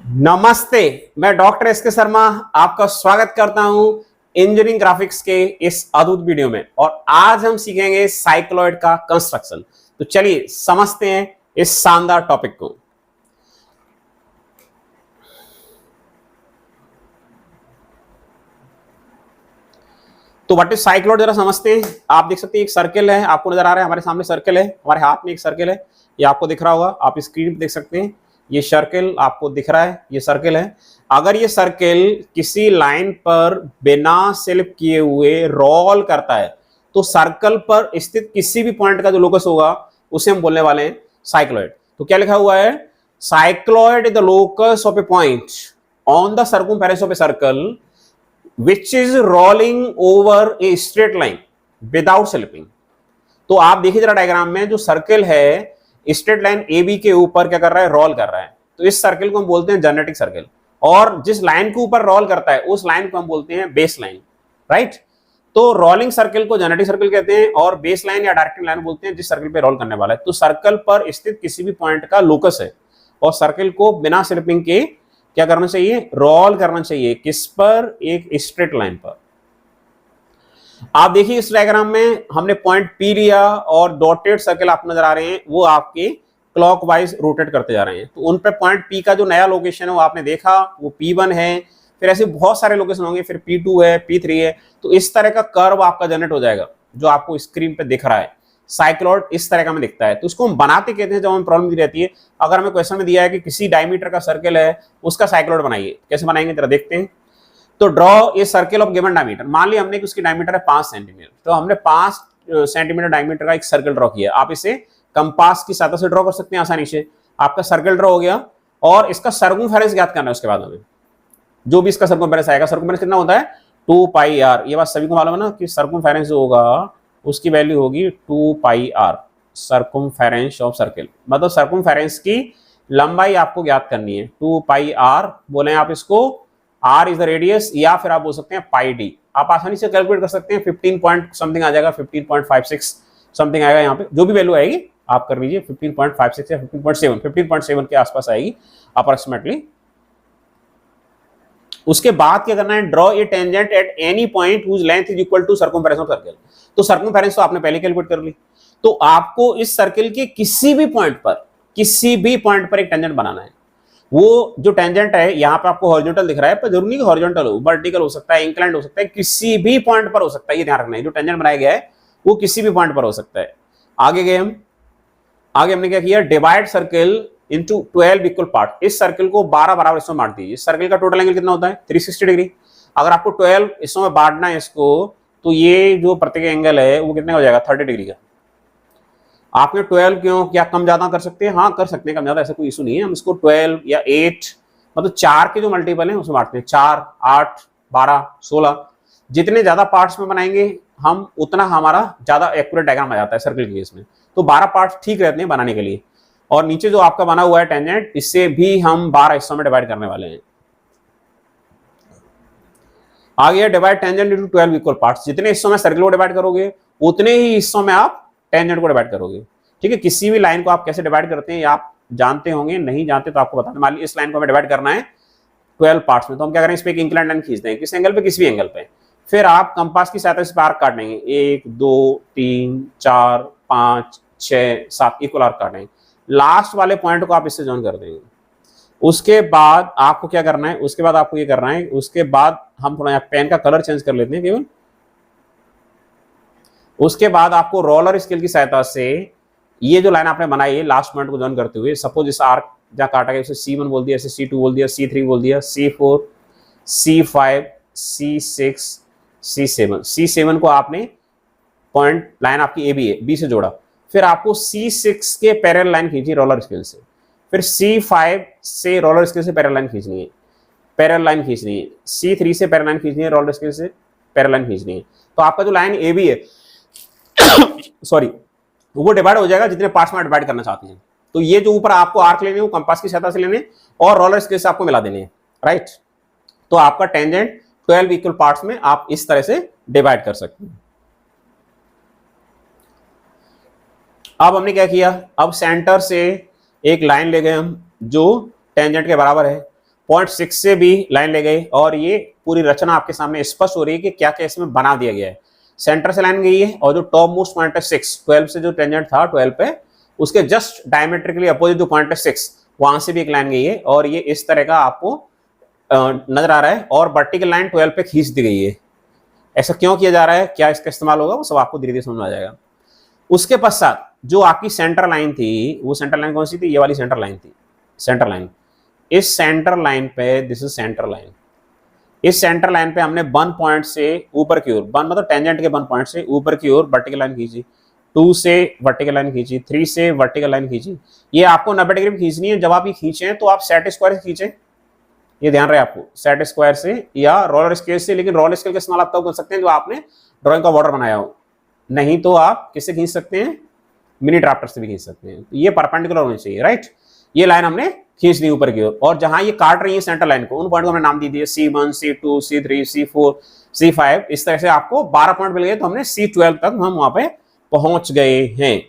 नमस्ते। मैं doctor S के शर्मा आपका स्वागत करता हूं इंजीनियरिंग ग्राफिक्स के इस अद्भुत वीडियो में। और आज हम सीखेंगे साइक्लॉइड का कंस्ट्रक्शन। तो चलिए समझते हैं इस शानदार टॉपिक को। तो व्हाट इज साइक्लॉइड जरा समझते हैं। आप देख सकते हैं एक सर्कल है, आपको नजर आ रहा है, हमारे सामने सर्कल है, हमारे हाथ में एक सर्कल है, ये आपको दिख रहा होगा, आप स्क्रीन पे देख सकते हैं। ये सर्कल आपको दिख रहा है, ये सर्कल है। अगर ये सर्कल किसी लाइन पर बिना स्लिप किए हुए रोल करता है तो सर्कल पर स्थित किसी भी पॉइंट का जो लोकस होगा उसे हम बोलने वाले हैं साइक्लॉइड। तो क्या लिखा हुआ है, cycloid is the locus of A point on the circumference of a circle which is rolling over a straight line without slipping। तो आप देखिए जरा डायग्राम में, जो सर्कल है स्ट्रेट लाइन ए बी के ऊपर क्या कर रहा है, रोल कर रहा है। तो इस सर्कल को हम बोलते हैं जेनेटिक सर्कल, और जिस लाइन के ऊपर रोल करता है उस लाइन को हम बोलते हैं बेस लाइन, राइट। तो रोलिंग सर्कल को जेनेटिक सर्कल कहते हैं और बेस लाइन या डायरेक्टिंग लाइन बोलते हैं जिस सर्कल पे रोल करने वाला है। तो सर्कल पर स्थित किसी भी पॉइंट का लोकस है और सर्कल को बिना स्लिपिंग के क्या करना चाहिए, रोल करना चाहिए। किस पर, एक स्ट्रेट लाइन पर। आप देखिए इस डायग्राम में हमने पॉइंट पी लिया और डॉटेड सर्कल आपको नजर आ रहे हैं, वो आपके क्लॉकवाइज रोटेट करते जा रहे हैं। तो उन पे पॉइंट पी का जो नया लोकेशन है वो आपने देखा, वो P1 है, फिर ऐसे बहुत सारे लोकेशन होंगे, फिर P2 है, P3 है। तो इस तरह का कर्व आपका जनरेट हो जाएगा जो आपको स्क्रीन पे दिख रहा है। साइक्लॉइड इस तरह का में दिखता है। तो इसको हम बनाते कहते हैं जब हमें प्रॉब्लम दी रहती है। अगर हमें क्वेश्चन में दिया है कि किसी डायमीटर का सर्कल है उसका साइक्लॉइड बनाइए, कैसे बनाएंगे जरा देखते हैं। तो draw a circle of given diameter. मान लिया हमने कि उसकी डायमीटर है 5 सेंटीमीटर, तो हमने 5 सेंटीमीटर डायमीटर का एक सर्कल ड्रॉ किया। आप इसे कंपास की सहायता से ड्रॉ कर सकते हैं आसानी से। आपका सर्कल ड्रॉ हो गया और इसका सर्कमफेरेंस ज्ञात करना है। उसके बाद हमें जो भी इसका सर्कमफेरेंस आएगा, सर्कमफेरेंस कितना होता है 2 पाई आर। ये बात सभी को मालूम है ना कि सर्कमफेरेंस जो होगा उसकी वैल्यू होगी 2 पाई आर, सर्कमफेरेंस ऑफ सर्कल। मतलब सर्कमफेरेंस की लंबाई आपको ज्ञात करनी है, 2 पाई आर बोले आप इसको, आर इज द रेडियस, या फिर आप बोल सकते हैं पाई डी। आप आसानी से कैलकुलेट कर सकते हैं, 15 पॉइंट समथिंग आ जाएगा, 15.56 समथिंग आएगा। यहाँ पे जो भी वैल्यू आएगी आप कर लीजिए, 15.56 या 15.7 के आसपास आएगी अप्रोक्सीमेटली। उसके बाद क्या करना है, draw a tangent at any point whose length is equal to circumference of circle. तो सर्कमफेरेंस तो आपने पहले कैलकुलेट कर ली। तो आपको इस सर्कल के किसी भी पॉइंट पर एक टेंजेंट बनाना है। वो जो टेंजेंट है यहाँ पे आपको हॉरिजॉन्टल दिख रहा है, पर जरूरी नहीं कि हॉरिजॉन्टल हो, वर्टिकल हो सकता है, इंक्लाइंड हो सकता है, किसी भी पॉइंट पर हो सकता है। ये ध्यान रखना है, जो टेंजेंट बनाया गया है वो किसी भी पॉइंट पर हो सकता है। आगे गए हम, आगे हमने क्या किया, divide circle into 12 equal part. इस सर्कल को 12 बराबर हिस्सों में बांट दीजिए। सर्कल का टोटल एंगल कितना होता है 360 डिग्री। अगर आपको 12 हिस्सों में बांटना है इसको, तो ये जो प्रत्येक एंगल है वो कितने हो जाएगा 30 डिग्री का। आपने 12 क्यों, क्या कम ज्यादा कर सकते हैं, हाँ कर सकते हैं कम ज्यादा, ऐसा कोई इशू नहीं है। हम इसको 12 या 8 मतलब 4 के जो मल्टीपल है उसमें बांटते हैं, 4, 8, 12, 16। जितने ज्यादा पार्ट्स में बनाएंगे हम उतना हमारा ज्यादा एक्यूरेट डायग्राम आ जाता है सर्कल के केस में। तो 12 पार्ट्स ठीक रहते हैं बनाने के लिए। और नीचे जो आपका बना हुआ है टेंजेंट, इससे भी हम 12 हिस्सों में डिवाइड करने वाले हैं। आ गया divide tangent into 12 equal parts. जितने हिस्सों में सर्कल को डिवाइड करोगे उतने ही हिस्सों में आप टेंजेंट को डिवाइड करोगे। ठीक है, किसी भी लाइन को आप कैसे डिवाइड करते हैं आप जानते होंगे, नहीं जानते तो आपको बताते। मान लीजिए इस लाइन को हमें डिवाइड करना है 12 पार्ट्स में, तो हम क्या करें, इस पे एक इंक्लाइंड लाइन खींच दें, किस एंगल पे, किसी भी एंगल पे। फिर आप कंपास की सहायता से आर्क काट लेंगे, 1 2 3 4 5 6 7 इक्वल आर्क काटेंगे। लास्ट वाले पॉइंट को आप इससे जॉइन कर देंगे। उसके बाद आपको क्या करना है, उसके बाद आपको ये करना है, उसके बाद हम थोड़ा यहाँ पेन का कलर चेंज कर लेते हैं केवल। उसके बाद आपको रोलर स्केल की सहायता से ये जो लाइन आपने बनाई है लास्ट पॉइंट को जॉइन करते हुए, सपोज इस आर्क जहाँ काटा गया उसे C1 बोल दिया, इसे C2 बोल दिया, C3 बोल दिया, C4, C5, C6, C7। C7 को आपने पॉइंट लाइन आपकी AB है, B से जोड़ा। फिर आपको C6 के पैरेलल लाइन खींची रोलर स्केल से। फिर C5 से रोलर स्केल से पैरेलल लाइन खींचनी है, पैरेलल लाइन खींचनी है। C3 से पैरेलल लाइन खींचनी है, रोलर स्केल से पैरेलल लाइन खींचनी है। तो आपका जो लाइन AB है सॉरी, वो डिवाइड हो जाएगा जितने पार्ट्स में डिवाइड करना चाहते हैं। तो ये जो ऊपर आपको आर्क लेने वो कंपास की सहायता से लेने और रोलर स्केल से आपको मिला देने हैं, राइट। तो आपका टेंजेंट 12 इक्वल पार्ट्स में आप इस तरह से डिवाइड कर सकते हैं। अब हमने क्या किया, अब सेंटर से एक लाइन ले गए हम जो टेंजेंट के बराबर है। 0.6 से भी लाइन ले गए और ये पूरी रचना आपके सामने स्पष्ट हो रही है कि क्या क्या इसमें बना दिया गया है। सेंटर से लाइन गई है और जो टॉप मोस्ट पॉइंट है 6, 12 से जो टेंजेंट था 12 पे, उसके जस्ट डायमेट्रिकली अपोजिट जो पॉइंट है 6, वहां से भी एक लाइन गई है और ये इस तरह का आपको नजर आ रहा है और वर्टिकल लाइन 12 पे खींच दी गई है। ऐसा क्यों किया जा रहा है, क्या इसका इस्तेमाल होगा, वो सब आपको धीरे धीरे समझ में आ जाएगा। उसके पश्चात जो आपकी सेंटर लाइन थी, वो सेंटर लाइन कौन सी थी, ये वाली सेंटर लाइन थी। सेंटर लाइन, इस सेंटर लाइन पे, दिस इज सेंटर लाइन, इस सेंटर लाइन पे हमने 1 पॉइंट से ऊपर की ओर, 1 मतलब टेंजेंट के 1 पॉइंट से ऊपर की ओर वर्टिकल लाइन खींची, 2 से वर्टिकल लाइन खींची, 3 से वर्टिकल लाइन खींची। ये आपको 90 डिग्री में खींचनी है। जब आप ये खींचे तो आप सेट स्क्वायर से खींचे, ये ध्यान रहे आपको, सेट स्क्वायर से या रोलर स्केल से। लेकिन रोलर स्केल का इस्तेमाल आप तब कर सकते हैं जो आपने ड्राइंग का बॉर्डर बनाया हो, नहीं तो आप किससे खींच सकते हैं, मिनी ड्राफ्टर से भी खींच सकते हैं। तो ये परपेंडिकुलर होनी चाहिए, राइट। ये लाइन हमने खींच दी ऊपर की ओर और जहां ये काट रही है सेंटर लाइन को, उन पॉइंट को हमने नाम दी दिए C1, C2, C3, C4, C5। इस तरह से आपको 12 पॉइंट मिल गए, तो हमने C12 तक हम वहां पे पहुंच गए हैं।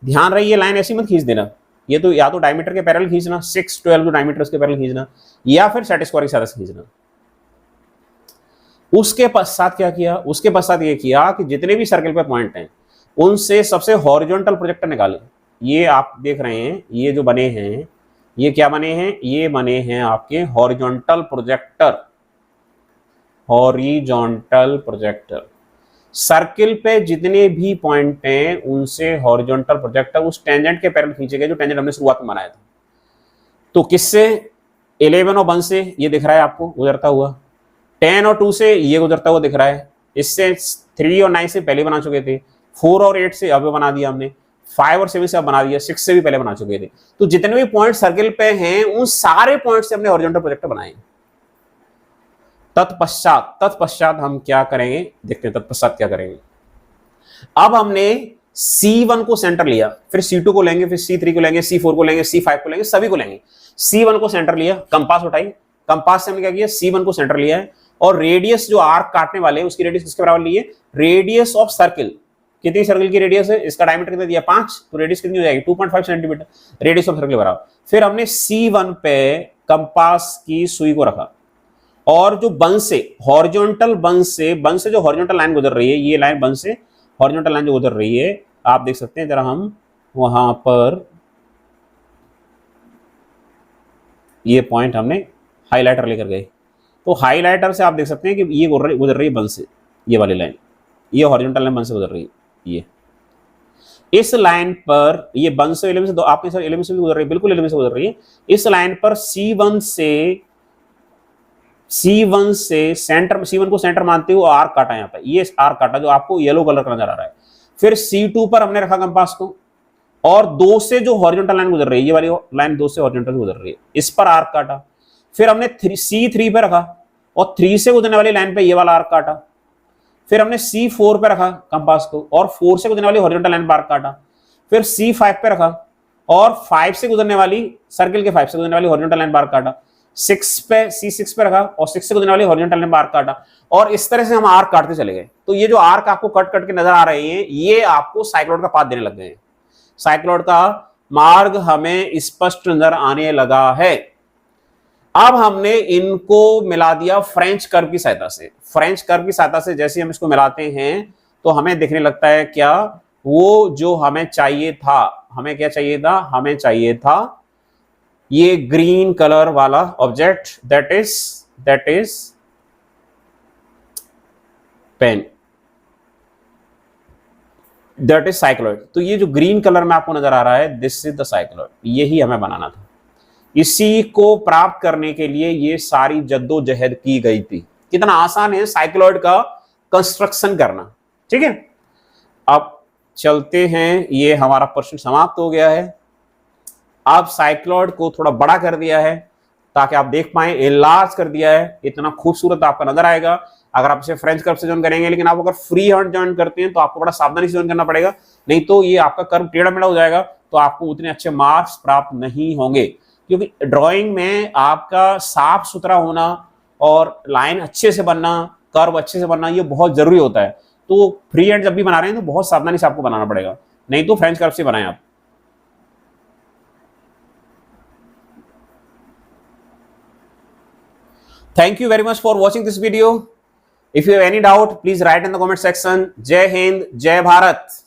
ध्यान रहे ये लाइन ऐसी मत खींच देना, ये तो या तो डायमीटर के पैरेलल खींचना, 6, 12 जो डायमीटर के पैरेलल खींचना, या फिर सेट स्क्वायर के साथ खींचना। उसके पश्चात क्या किया, उसके पश्चात ये किया कि जितने भी सर्कल पे पॉइंट हैं उनसे सबसे हॉरिजॉन्टल प्रोजेक्टर निकाले। ये आप देख रहे हैं, ये जो बने हैं, ये क्या बने हैं, ये बने हैं आपके horizontal projector. Horizontal projector, circle पे जितने भी पॉइंट हैं उनसे हॉरिजॉन्टल प्रोजेक्टर उस टेंजेंट के पैरेलल खींचे गए जो टेंजेंट हमने शुरुआत में बनाया था। तो किससे, 11 और 1 से ये दिख रहा है आपको गुजरता हुआ, 10 और 2 से ये गुजरता हुआ दिख रहा है, इससे 3 और 9 से पहले बना चुके थे, 4 और 8 से अब बना दिया हमने, 5 और 7 से अब बना दिया, 6 से भी पहले बना चुके थे। तो जितने भी पॉइंट सर्किल पे हैं उन सारे पॉइंट से हमने हॉरिजॉन्टल प्रोजेक्टर बनाए। तत्पश्चात हम क्या करेंगे, देखते हैं तत्पश्चात क्या करेंगे। अब हमने C1 को सेंटर लिया, फिर C2 को लेंगे, फिर C3 को लेंगे, C4 को लेंगे, C5 को लेंगे, सभी को लेंगे। C1 को सेंटर लिया, कंपास उठाई, कंपास से हमने क्या किया, C1 को सेंटर लिया है और रेडियस जो आर्क काटने वाले हैं उसकी रेडियस किसके बराबर ली है, रेडियस ऑफ सर्किल। कितनी सर्किल की रेडियस है, इसका डायमीटर कितना दिया 5, तो रेडियस कितनी हो जाएगी 2.5 सेंटीमीटर, रेडियस ऑफ सर्किल बराबर। फिर हमने C1 पे कंपास की सुई को रखा और जो बन से हॉरिजॉन्टल, बन से जो हॉरिजॉन्टल लाइन गुजर रही है, ये लाइन बन से हॉरिजॉन्टल लाइन जो गुजर रही है, आप देख सकते हैं। जरा हम वहां पर ये पॉइंट हमने हाइलाइटर लेकर गए, तो हाइलाइटर से आप देख सकते हैं कि ये गुजर रही है बन से, ये वाली लाइन, ये हॉरिजॉन्टल लाइन बन से गुजर रही है। ये इस लाइन पर, ये बन से एलिमेंट से, आपके साथ एलिमेंट से भी गुजर रही है, बिल्कुल एलिमेंट से गुजर रही है। इस लाइन पर C1 से सेंटर, C1 को सेंटर मानते हुए आर्क काटा, यहाँ पे ये आर्क काटा जो आपको येलो कलर का नजर आ रहा है। फिर C2 पर हमने रखा कंपास को और 2 से जो हॉरिजॉन्टल लाइन गुजर रही है, ये वाली लाइन 2 से हॉरिजॉन्टल गुजर रही है, इस पर आर्क काटा। फिर हमने C3 पे रखा और 3 से गुजरने वाली लाइन पे ये वाला आर्क काटा। फिर हमने C4 पे रखा कंपास को और 4 से गुजरने वाली हॉरिजॉन्टल लाइन पर आर्क काटा। फिर C5 पे रखा और 5 से गुजरने वाली, सर्किल के 5 से गुजरने वाली हॉरिजॉन्टल लाइन पर आर्क काटा। C6 पे रखा और 6 से गुजरने वाली हॉरिजॉन्टल लाइन पर आर्क काटा। और इस तरह से हम आर्क काटते चले गए। तो ये जो आर्क आपको कट कट के नजर आ रहे हैं, ये आपको साइक्लॉइड का पाथ देने लग गए हैं। साइक्लॉइड का मार्ग हमें स्पष्ट नजर आने लगा है। अब हमने इनको मिला दिया फ्रेंच कर्व की सहायता से। फ्रेंच कर्व की सहायता से जैसे हम इसको मिलाते हैं तो हमें दिखने लगता है क्या, वो जो हमें चाहिए था, हमें क्या चाहिए था, हमें चाहिए था ये ग्रीन कलर वाला object, that is pen, that is cycloid. तो ये जो ग्रीन कलर में आपको नजर आ रहा है, दिस इज द साइक्लॉइड, यही हमें बनाना था। इसी को प्राप्त करने के लिए ये सारी जद्दोजहद की गई थी। कितना आसान है साइक्लॉइड का कंस्ट्रक्शन करना, ठीक है। अब चलते हैं, ये हमारा प्रश्न समाप्त हो गया है। अब साइक्लॉइड को थोड़ा बड़ा कर दिया है ताकि आप देख पाए, एनलार्ज कर दिया है, इतना खूबसूरत आपका नजर आएगा अगर आप इसे फ्रेंच कर्व से ज्वाइन करेंगे। लेकिन आप अगर फ्री हैंड ज्वाइन करते हैं तो आपको बड़ा सावधानी से ज्वाइन करना पड़ेगा, नहीं तो ये आपका कर्व टेढ़ा मेढ़ा हो जाएगा, तो आपको उतने अच्छे मार्क्स प्राप्त नहीं होंगे। क्योंकि ड्राइंग में आपका साफ सुथरा होना और लाइन अच्छे से बनना, कर्व अच्छे से बनना, ये बहुत जरूरी होता है। तो फ्री हैंड जब भी बना रहे हैं तो बहुत सावधानी से आपको बनाना पड़ेगा, नहीं तो फ्रेंच कर्व से बनाएं आप। Thank you very much for watching this video. If you have any doubt, please write in the comment section. Jai Hind, Jai Bharat.